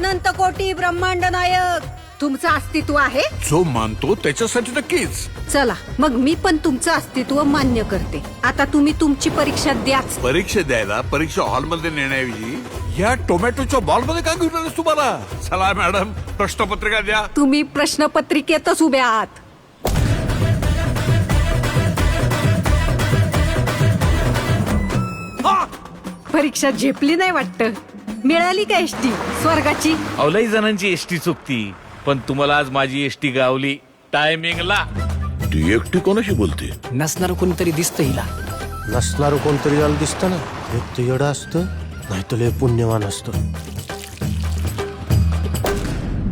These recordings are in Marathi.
अनंत कोटी ब्रह्मांड नायक तुमचं अस्तित्व आहे. जो मानतो त्याच्यासाठी नक्कीच. चला मग मी पण तुमचं अस्तित्व मान्य करते. आता तुम्ही तुमची परीक्षा द्याच. परीक्षा द्यायला परीक्षा हॉलमध्ये नेण्याऐवजी या टोमॅटोच्या बॉलमध्ये का घेऊन आलेस तुम्हाला? चला मॅडम, प्रश्नपत्रिका द्या. तुम्ही प्रश्नपत्रिकेतच उभे आहात. परीक्षा झेपली नाही वाटत. मिळाली का एसटी स्वर्गाची? अवलाई जणांची एसटी चुकती, पण तुम्हाला आज माझी एसटी गावली टायमिंगला. ती एकटी कोणाशी बोलते? नसणार कोणतरी दिसतं हिला. नसणार कोणतरी याला दिसतं ना. एक तर येडं असतं, नाही तर लय पुण्यवान असतं.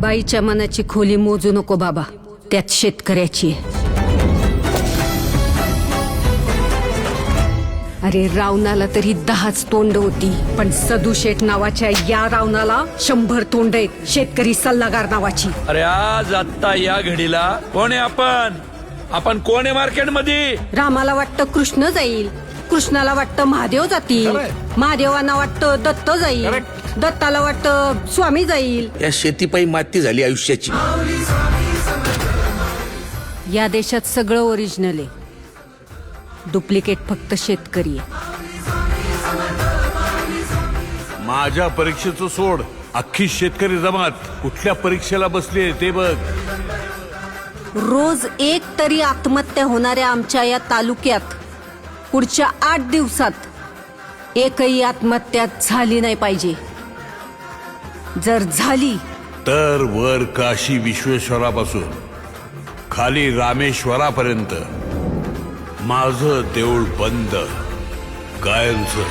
बाईच्या मनाची खोली मोजू नको बाबा, त्यात शेतकऱ्याची आहे. अरे रावणाला तरी 10च तोंड होती, पण सदू शेठ नावाच्या या रावणाला 100 तोंड आहेत. शेतकरी सल्लागार नावाची. अरे आज आत्ता या घडीला कोण आहे आपण कोण आहे मार्केटमध्ये? रामाला वाटतं कृष्ण जाईल, कृष्णाला वाटतं महादेव जातील, महादेवांना वाटतं दत्त जाईल, दत्ताला वाटतं स्वामी जाईल. या शेतीपायी माती झाली आयुष्याची. या देशात सगळं ओरिजिनल आहे, डुप्लिकेट फक्त शेतकरी आहे. माझ्या परीक्षेचं सोड, अख्खी शेतकरी जमात कुठल्या परीक्षेला बसली ते बघ. रोज एक तरी आत्महत्या होणाऱ्या आमच्या या तालुक्यात पुढच्या 8 दिवसात एकही आत्महत्या झाली नाही पाहिजे. जर झाली तर वर काशी विश्वेश्वरापासून खाली रामेश्वरापर्यंत माझं देऊळ बंद कायमचं.